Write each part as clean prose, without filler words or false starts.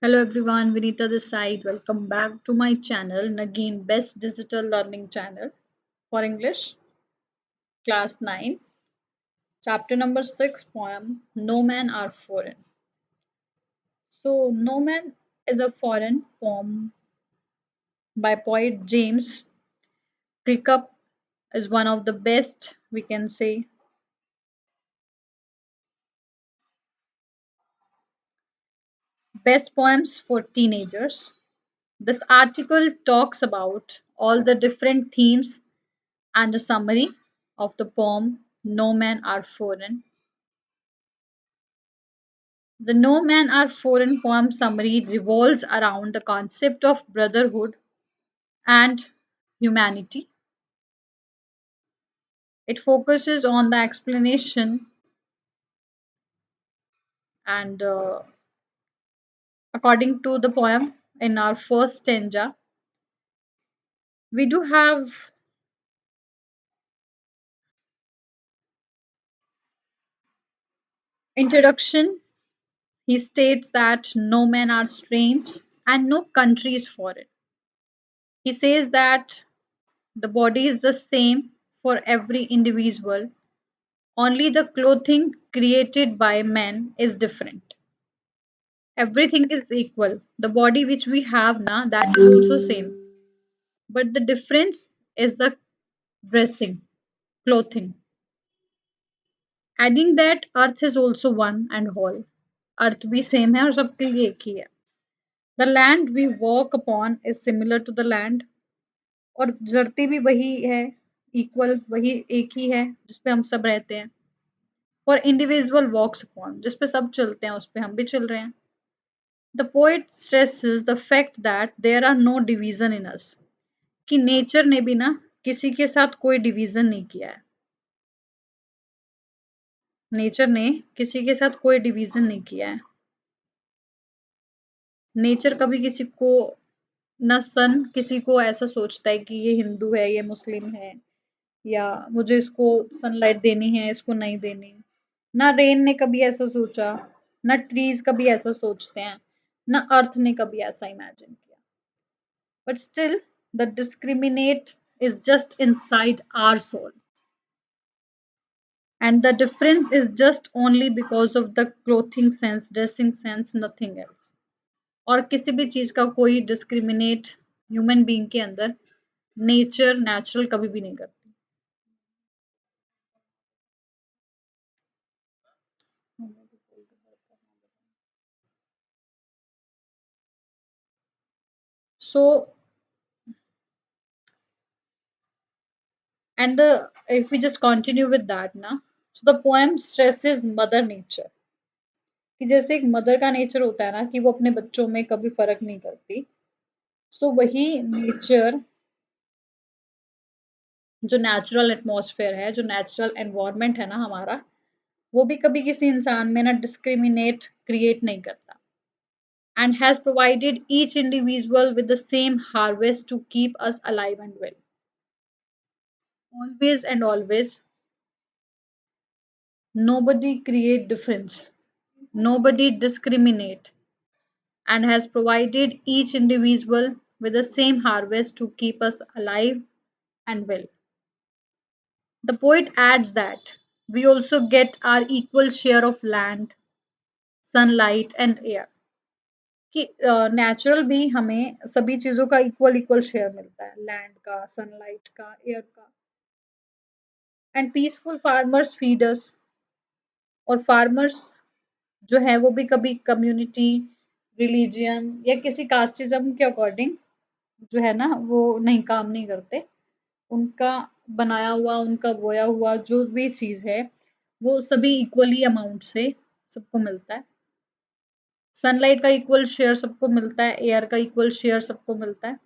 Hello everyone, Vinita this side. Welcome back to my channel, Nagin Best Digital Learning Channel for English, Class 9, Chapter number 6, poem No Man Are Foreign. So, No Man is a foreign poem by poet James Pickup is one of the best, we can say, best poems for teenagers. This article talks about all the different themes and a summary of the poem No Man Are Foreign. The No Man Are Foreign poem summary revolves around the concept of brotherhood and humanity. It focuses on the explanation and according to the poem in our first stanza, we do have introduction. He states that no men are strange and no country is foreign. He says that the body is the same for every individual, only the clothing created by men is different. Everything is equal. The body which we have now, that is also same. But the difference is the dressing, clothing. Adding that earth is also one and whole. अर्थ भी same है और सबके लिए एक ही है. The land we walk upon is similar to the land. और धरती भी वही है, equal वही एक ही है जिस पे हम सब रहते हैं. For individual walks upon, जिस पे सब चलते हैं उस पे हम भी चल रहे हैं. The poet stresses the fact that there are no division in us. कि नेचर ने भी ना किसी के साथ कोई डिवीजन नहीं किया है. नेचर ने किसी के साथ कोई डिवीजन नहीं किया है. नेचर कभी किसी को ना सन किसी को ऐसा सोचता है कि ये हिंदू है ये मुस्लिम है या मुझे इसको सनलाइट देनी है इसको नहीं देनी. ना रेन ने कभी ऐसा सोचा, ना ट्रीज कभी ऐसा सोचते हैं, ना अर्थ ने कभी ऐसा इमेजिन किया. But still, the discriminate is just inside our soul. And the difference is just only because of the clothing sense, dressing sense, nothing else. और किसी भी चीज का कोई डिस्क्रिमिनेट ह्यूमन बीइंग के अंदर नेचर नेचुरल कभी भी नहीं करती. So, and the if we just continue with that ना, so the poem stresses mother nature. कि जैसे एक मदर का नेचर होता है ना कि वो अपने बच्चों में कभी फर्क नहीं करती. सो वही नेचर, जो नेचुरल एटमॉस्फेयर है, जो नेचुरल एनवायरनमेंट है ना हमारा, वो भी कभी किसी इंसान में ना डिस्क्रिमिनेट क्रिएट नहीं करता. And has provided each individual with the same harvest to keep us alive and well. Always and always, nobody create difference, nobody discriminate, and has provided each individual with the same harvest to keep us alive and well. The poet adds that we also get our equal share of land, sunlight and air. कि natural भी हमें सभी चीजों का equal equal share मिलता है, land का, sunlight का, एयर का. एंड पीसफुल फार्मर्स फीड अस. और फार्मर्स जो है वो भी कभी कम्युनिटी, रिलीजियन या किसी कास्टिज्म के अकॉर्डिंग जो है ना वो नहीं काम नहीं करते. उनका बनाया हुआ, उनका बोया हुआ जो भी चीज है वो सभी इक्वली अमाउंट से सबको मिलता है. सनलाइट का इक्वल शेयर सबको मिलता है, एयर का इक्वल शेयर सबको मिलता है.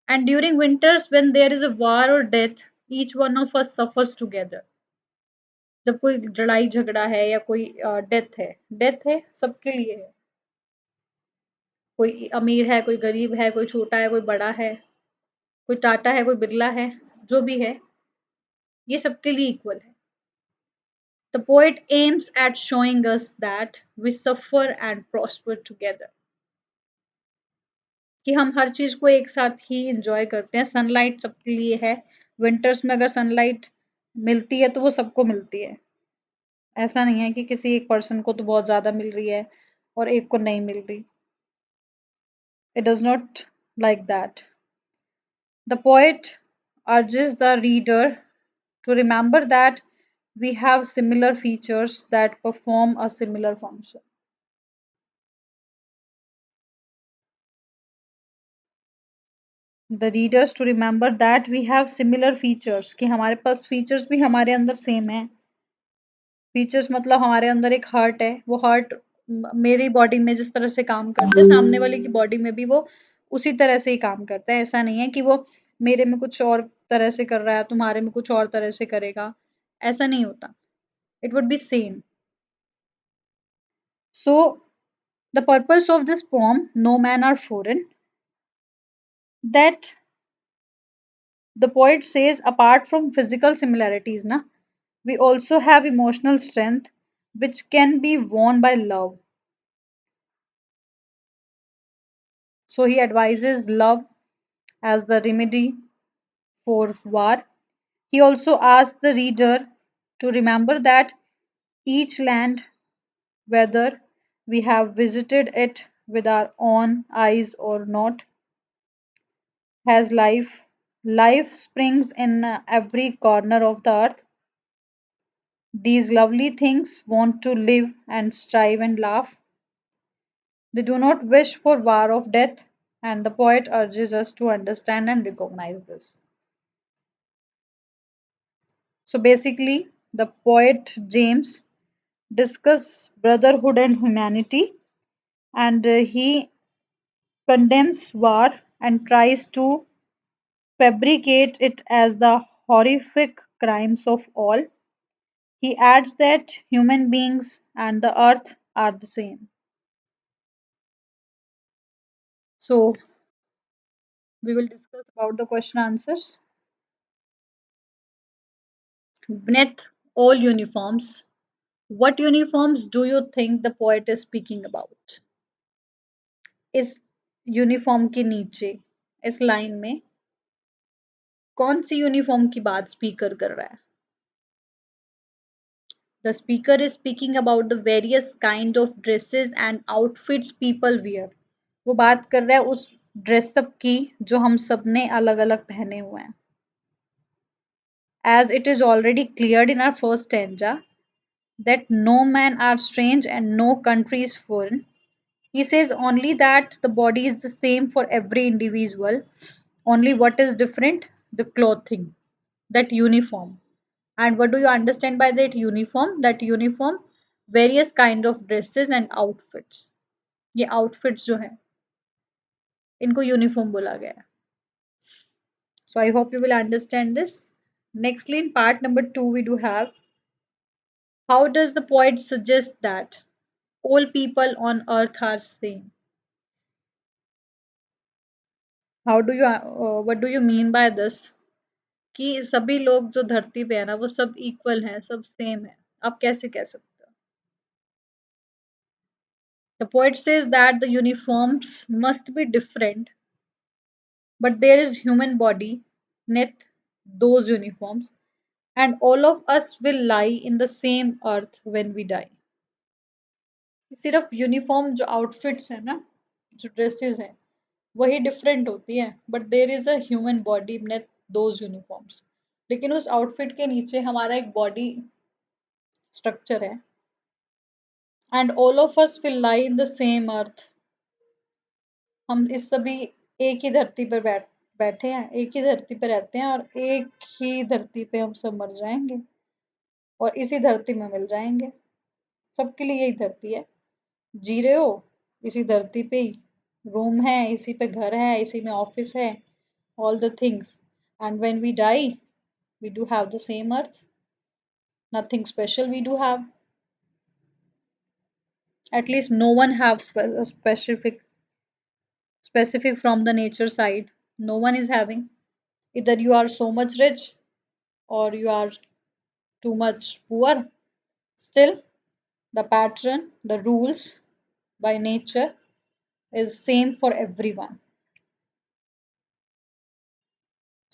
And during winters when there is a war or death, each one of us suffers together. जब कोई लड़ाई झगड़ा है या कोई डेथ है, डेथ है सबके लिए है. कोई अमीर है, कोई गरीब है, कोई छोटा है, कोई बड़ा है, कोई टाटा है, कोई बिरला है, जो भी है ये सबके लिए इक्वल है. The poet aims at showing us that we suffer and prosper together. कि हम हर चीज को एक साथ ही इंजॉय करते हैं। सनलाइट सबके लिए है, विंटर्स में अगर सनलाइट मिलती है तो वो सबको मिलती है। ऐसा नहीं है कि किसी एक पर्सन को तो बहुत ज्यादा मिल रही है और एक को नहीं मिल रही। It does not like that. The poet urges the reader to remember that we have similar features that perform a similar function. The readers to remember that we have similar features, कि हमारे पास features भी हमारे अंदर same है। Features मतलब हमारे अंदर एक हार्ट है, वो हार्ट मेरी बॉडी में जिस तरह से काम करता है सामने वाले की बॉडी में भी वो उसी तरह से ही काम करता है। ऐसा नहीं है कि वो मेरे में कुछ और तरह से कर रहा है तुम्हारे में कुछ और तरह से करेगा, ऐसा नहीं होता। It would be same. So the purpose of this poem, No Man Are Foreign, that the poet says apart from physical similarities, na, we also have emotional strength which can be won by love. So he advises love as the remedy for war. He also asks the reader to remember that each land, whether we have visited it with our own eyes or not, has life. Life springs in every corner of the earth. These lovely things want to live and strive and laugh. They do not wish for war of death, and the poet urges us to understand and recognize this. So basically, the poet James discusses brotherhood and humanity, and he condemns war and tries to fabricate it as the horrific crimes of all. He adds that human beings and the earth are the same. So we will discuss about the question answers. Beneath all uniforms, what uniforms do you think the poet is speaking about? इस uniform के नीचे, इस line में कौन सी uniform की बात speaker कर रहा है? The speaker is speaking about the various kind of dresses and outfits people wear. वो बात कर रहा है उस ड्रेसअप की जो हम सब ने अलग अलग पहने हुए हैं। As it is already cleared in our first stanza that no man are strange and no country is foreign, he says only that the body is the same for every individual, only what is different, the clothing, that uniform. And what do you understand by that uniform? That uniform, various kind of dresses and outfits. ये outfits जो है इनको uniform बोला गया है. So I hope you will understand this. Nextly, in part number 2, we do have how does the poet suggest that all people on earth are same? How do you what do you mean by this? कि सभी लोग जो धरती पे है ना वो सब इक्वल हैं, सब सेम है. आप कैसे कह सकते हो? The poet says that the uniforms must be different, but there is human body neath those uniforms, and all of us will lie in the same earth when we die. सिर्फ uniform जो outfits है ना, जो dresses हैं वही different होती है, but there is a human body neath those uniforms. लेकिन उस आउटफिट के नीचे हमारा एक बॉडी स्ट्रक्चर है, and all of us will lie in the same earth. हम इस सभी एक ही धरती पर बैठे हैं, एक ही धरती पर रहते हैं और एक ही धरती पे हम सब मर जाएंगे और इसी धरती में मिल जाएंगे. सबके लिए यही धरती है. जी रहे हो इसी धरती पे ही, रूम है इसी पे, घर है इसी में, ऑफिस है, all the things. And when we die, we do have the same earth. Nothing special we do have. At least no one have a specific from the nature side. No one is having. Either you are so much rich or you are too much poor. Still, the pattern, the rules by nature is same for everyone.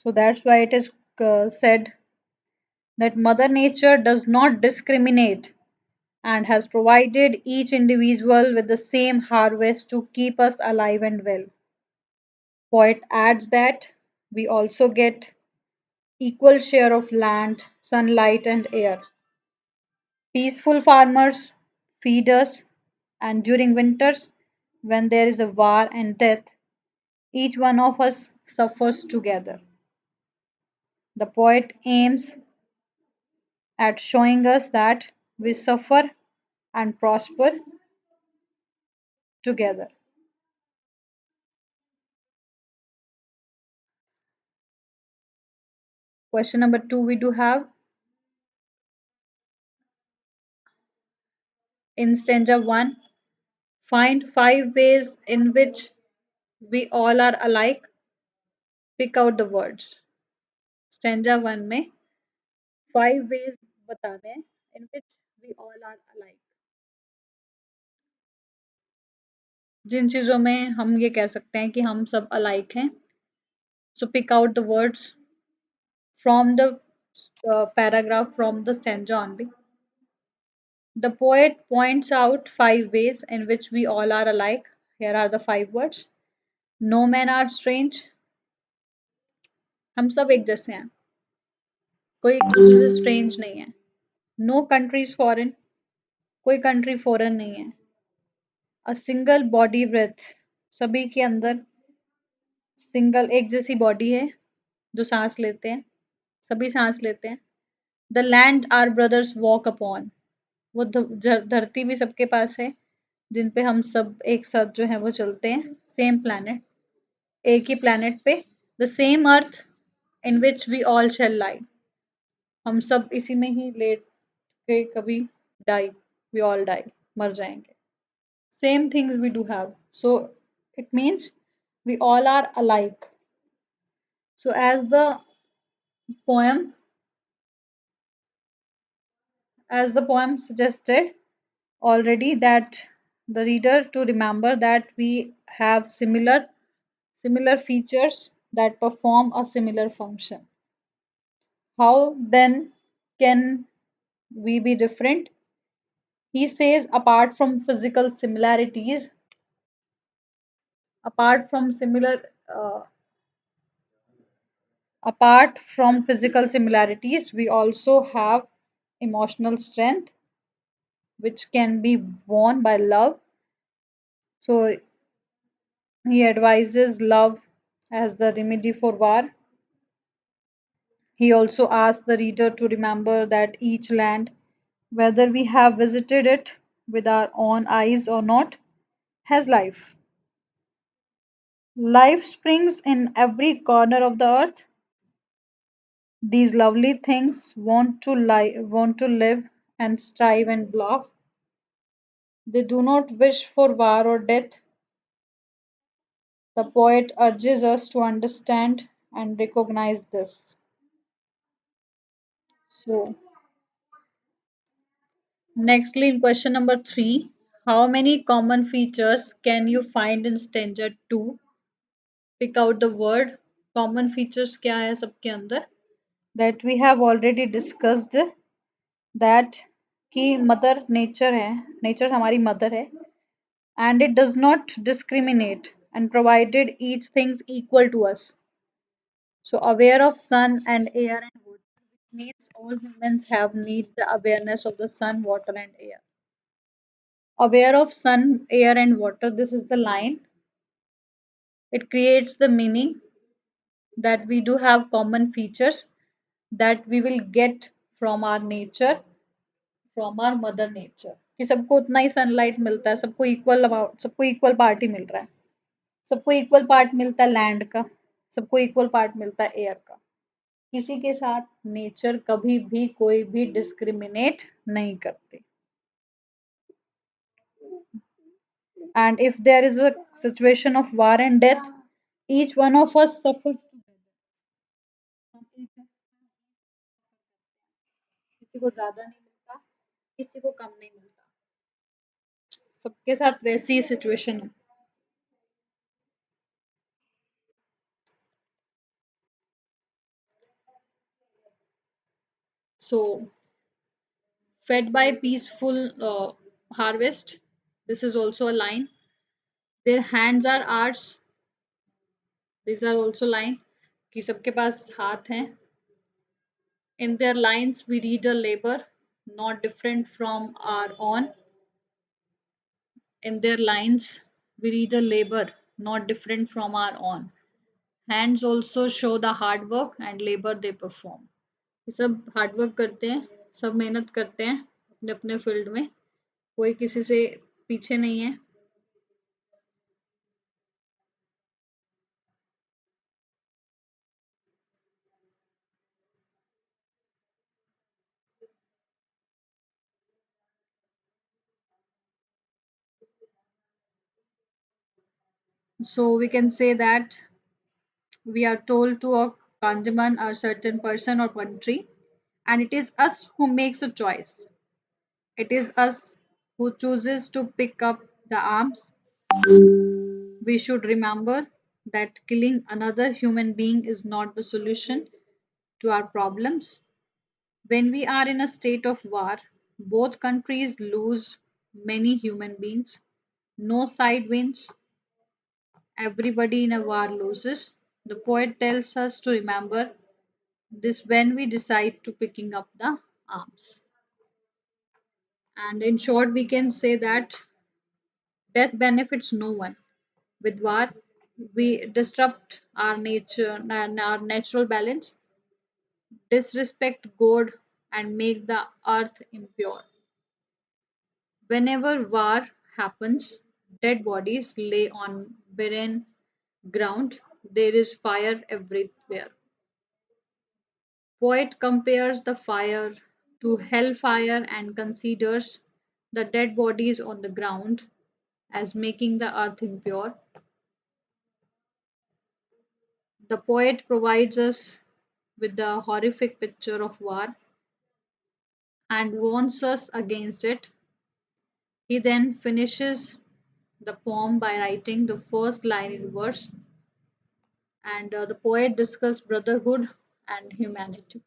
So that's why it is said that Mother Nature does not discriminate and has provided each individual with the same harvest to keep us alive and well. Poet adds that we also get equal share of land, sunlight, and air. Peaceful farmers feed us, and during winters, when there is a war and death, each one of us suffers together. The poet aims at showing us that we suffer and prosper together. Question number two we do have in stanza 1. Find 5 ways in which we all are alike. Pick out the words. Stanza 1 में 5 ways बताने हैं in which we all are alike. जिन चीजों में हम ये कह सकते हैं कि हम सब alike हैं. So pick out the words from the paragraph from the stanza only. The poet points out 5 ways in which we all are alike. Here are the 5 words. No men are strange. हम सब एक जैसे हैं. कोई एक दूसरे से strange नहीं है. No countries foreign. कोई कंट्री फॉरेन नहीं है. A single body breath. सभी के अंदर सिंगल एक जैसी बॉडी है जो सांस लेते हैं. सभी सांस लेते हैं. The land our brothers walk upon. वो धरती भी सबके पास है जिन पे हम सब एक साथ जो है वो चलते हैं. Same planet. एक ही प्लैनेट पे. The same earth in which we all shall lie. हम सब इसी में ही लेट के कभी डाई. We all die. मर जाएंगे. Same things we do have. So it means we all are alike. So poem as the poem suggested already that the reader to remember that we have similar features that perform a similar function. How then can we be different? He says apart from similar uh, apart from physical similarities, we also have emotional strength which can be won by love. So he advises love as the remedy for war. He also asks the reader to remember that each land, whether we have visited it with our own eyes or not, has life. Life springs in every corner of the earth. These lovely things want to live and strive and bluff. They do not wish for war or death. The poet urges us to understand and recognize this. So, nextly, in question number 3, how many common features can you find in stanza 2? Pick out the word. Common features क्या है सबके अंदर? That we have already discussed that कि mother nature है, nature हमारी mother है, and it does not discriminate and provided each things equal to us. So aware of sun and air and water, which means all humans have need the awareness of the sun, water and air. Aware of sun, air and water, this is the line. It creates the meaning that we do have common features that we will get from our nature, from our mother nature. कि सबको उतना ही sunlight मिलता है, सबको equal amount, सबको equal part ही मिल रहा है. सबको इक्वल पार्ट मिलता है लैंड का, सबको इक्वल पार्ट मिलता है एयर का. किसी के साथ नेचर कभी भी कोई भी डिस्क्रिमिनेट नहीं करती. And if there is a situation of war and death, each one of us suffers together. हम एक जैसे हैं, किसी को ज्यादा नहीं मिलता, किसी को कम नहीं मिलता. सबके साथ वैसी ही सिचुएशन है. So, fed by peaceful harvest, this is also a line. Their hands are ours, these are also line. कि सबके पास हाथ हैं. In their lines, we read a labor not different from our own. In their lines, we read a labor not different from our own. Hands also show the hard work and labor they perform. ये सब hard work करते हैं, सब मेहनत करते हैं अपने अपने फील्ड में, कोई किसी से पीछे नहीं है. So we can say that we are told to a Kanjaman a certain person or country, and it is us who makes a choice. It is us who chooses to pick up the arms. We should remember that killing another human being is not the solution to our problems. When we are in a state of war, both countries lose many human beings. No side wins, everybody in a war loses. The poet tells us to remember this when we decide to picking up the arms. And in short, we can say that death benefits no one. With war, we disrupt our nature and our natural balance, disrespect God, and make the earth impure. Whenever war happens, dead bodies lay on barren ground. There is fire everywhere. Poet compares the fire to hellfire and considers the dead bodies on the ground as making the earth impure. The poet provides us with the horrific picture of war and warns us against it. He then finishes the poem by writing the first line in verse, and the poet discusses brotherhood and humanity.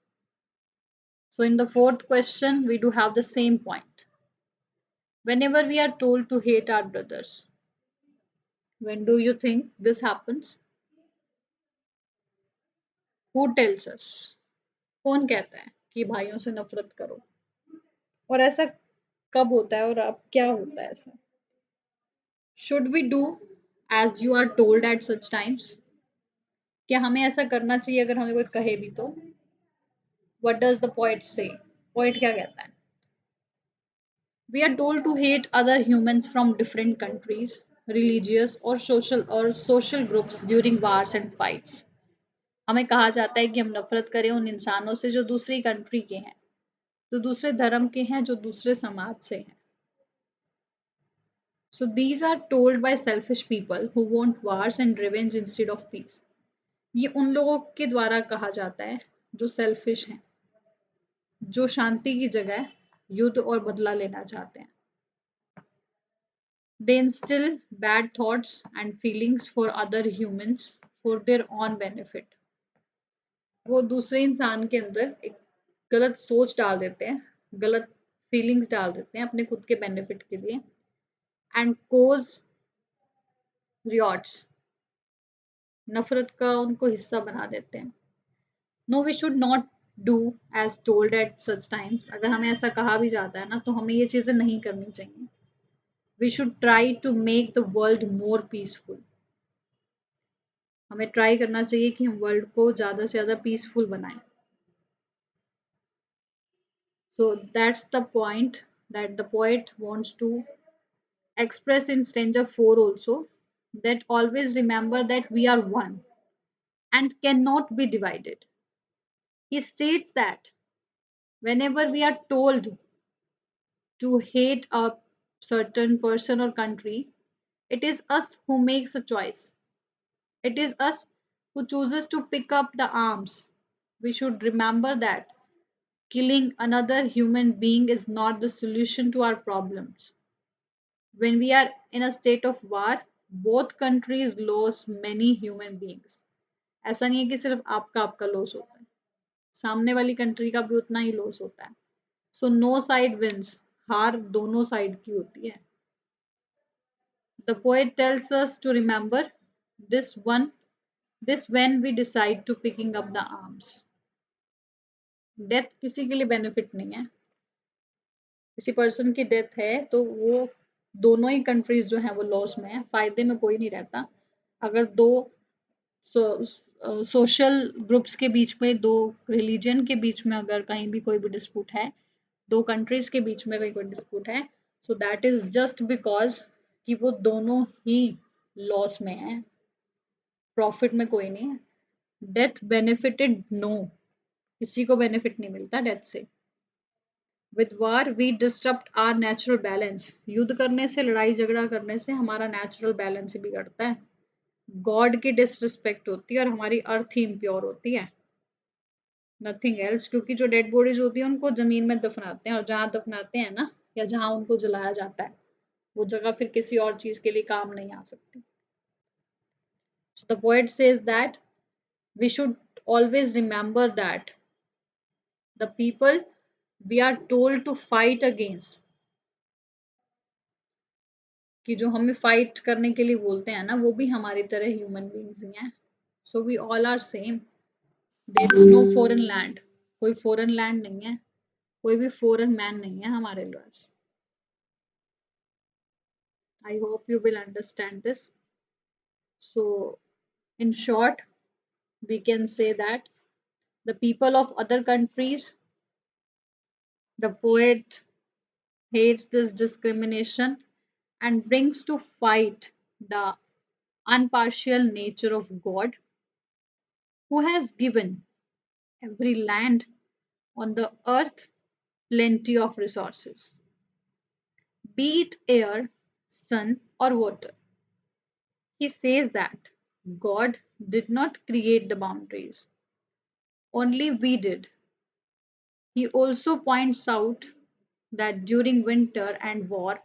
So, in the fourth question, we do have the same point. Whenever we are told to hate our brothers, when do you think this happens? Who tells us? कौन कहता है कि भाइयों से नफरत करो? और ऐसा कब होता है और अब क्या होता है ऐसा? Should we do as you are told at such times? क्या हमें ऐसा करना चाहिए अगर हमें कोई कहे भी तो? What does the poet say? Poet क्या कहता है? We are told to hate other humans from different countries, religious or social groups during wars and fights. हमें कहा जाता है कि हम नफरत करें उन इंसानों से जो दूसरी कंट्री के हैं, जो दूसरे धर्म के हैं, जो दूसरे समाज से हैं. So these are told by selfish people who want wars and revenge instead of peace. ये उन लोगों के द्वारा कहा जाता है जो सेल्फिश हैं, जो शांति की जगह युद्ध और बदला लेना चाहते हैं. They instill bad thoughts and feelings for other humans for their own benefit. वो दूसरे इंसान के अंदर एक गलत सोच डाल देते हैं, गलत फीलिंग्स डाल देते हैं अपने खुद के बेनिफिट के लिए, एंड कोज रियॉट्स, नफरत का उनको हिस्सा बना देते हैं. No we should not do as told at such times. अगर हमें ऐसा कहा भी जाता है ना तो हमें ये चीज़ें नहीं करनी चाहिए. We should try to make the world more peaceful. हमें ट्राई करना चाहिए कि हम वर्ल्ड को ज़्यादा से ज़्यादा पीसफुल बनाएं. So that's the point that the poet wants to express in stanza 4 also, that always remember that we are one and cannot be divided. He states that whenever we are told to hate a certain person or country, it is us who makes a choice. It is us who chooses to pick up the arms. We should remember that killing another human being is not the solution to our problems. When we are in a state of war, both countries lose many human beings. ऐसा नहीं है कि सिर्फ आपका आपका loss होता है, सामने वाली कंट्री का भी उतना ही लॉस होता है. So no side wins. हार दोनों साइड की होती है. The poet tells us to remember this one, this when we decide to picking up the arms. Death किसी के लिए बेनिफिट नहीं है. किसी पर्सन की डेथ है तो वो दोनों ही कंट्रीज जो हैं वो लॉस में है. फायदे में कोई नहीं रहता. अगर दो सोशल ग्रुप्स के बीच में, दो रिलीजन के बीच में अगर कहीं भी कोई भी डिस्प्यूट है, दो कंट्रीज के बीच में कहीं कोई डिस्प्यूट है, so that is just because कि वो दोनों ही लॉस में है. प्रॉफिट में कोई नहीं है. Death benefited no. किसी को बेनिफिट नहीं मिलता डेथ से. With war we disturb our natural balance. युद्ध करने से, लड़ाई झगड़ा करने से हमारा नेचुरल बैलेंस ही बिगड़ता है. गॉड की डिसरिस्पेक्ट होती है और हमारी अर्थ ही इम्प्योर होती है. Nothing else. क्योंकि जो डेड बॉडीज होती है उनको जमीन में दफनाते हैं, और जहाँ दफनाते हैं ना, या जहाँ उनको जलाया जाता है, वो जगह फिर किसी और चीज के लिए काम नहीं आ सकती. So the poet says that we should always remember that the people we are told to fight against, कि जो हमें फाइट करने के लिए बोलते हैं ना, वो भी हमारी तरह ह्यूमन बींग्स ही हैं. So we all are same. There is no foreign land. कोई फॉरेन लैंड नहीं है. कोई भी फॉरेन मैन नहीं है हमारे पास. I hope you will understand this. So in short, we can say that the people of other countries, the poet hates this discrimination and brings to fight the impartial nature of God, who has given every land on the earth plenty of resources, be it air, sun, or water. He says that God did not create the boundaries, only we did. He also points out that during winter and war,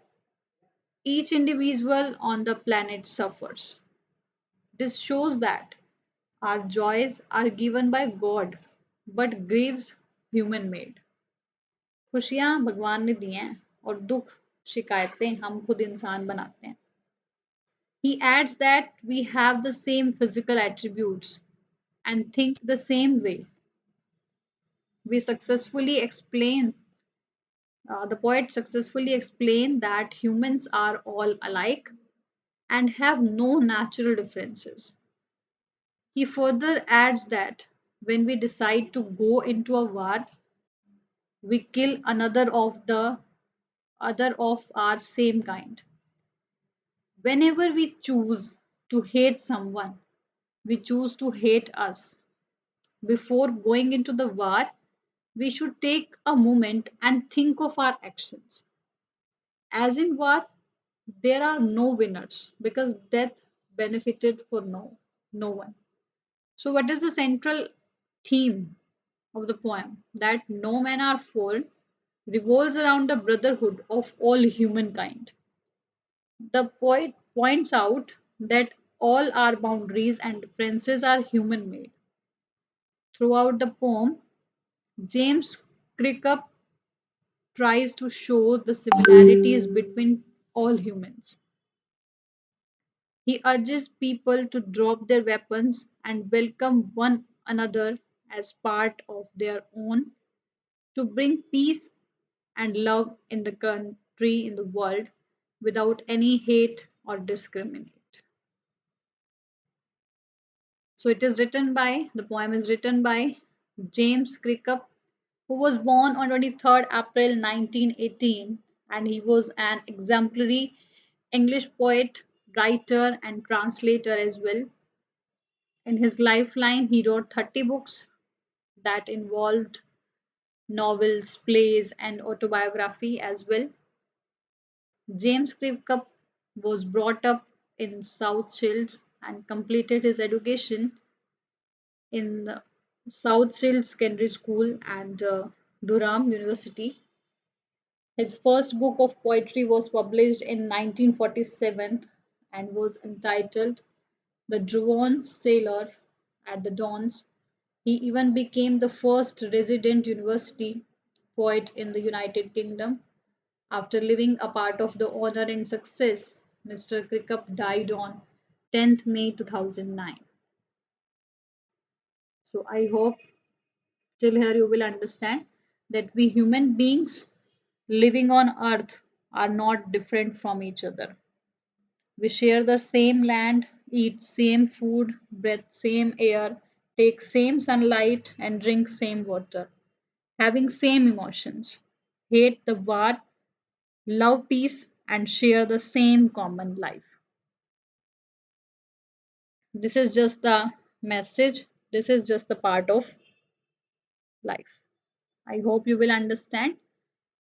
each individual on the planet suffers. This shows that our joys are given by God, but griefs human made. खुशियां भगवान ने दी हैं और दुख, शिकायतें हम खुद इंसान बनाते हैं. He adds that we have the same physical attributes and think the same way. We successfully explain The poet successfully explained that humans are all alike and have no natural differences. He further adds that when we decide to go into a war, we kill another of the other of our same kind. Whenever we choose to hate someone, we choose to hate us. Before going into the war, we should take a moment and think of our actions. As in war, there are no winners because death benefited for no one. So what is the central theme of the poem? That no man are fallen revolves around the brotherhood of all humankind. The poet points out that all our boundaries and differences are human made. Throughout the poem, James Crickop tries to show the similarities between all humans. He urges people to drop their weapons and welcome one another as part of their own, to bring peace and love in the country, in the world, without any hate or discriminate. So the poem is written by James Crickop, who was born on 23rd April 1918, and he was an exemplary English poet, writer, and translator as well. In his lifeline, he wrote 30 books that involved novels, plays, and autobiography as well. James Crickop was brought up in South Shields and completed his education in South Shields Secondary School and Durham University. His first book of poetry was published in 1947 and was entitled The Drawn Sailor at the Dawns. He even became the first resident university poet in the United Kingdom. After living a part of the honor and success, Mr. Cricup died on 10th May 2009. So I hope till here you will understand that we human beings living on earth are not different from each other. We share the same land, eat same food, breathe same air, take same sunlight, and drink same water, having same emotions, hate the war, love peace, and share the same common life. This is just the message, this is just the part of life. I hope you will understand.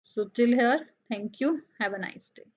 So, till here, thank you. Have a nice day.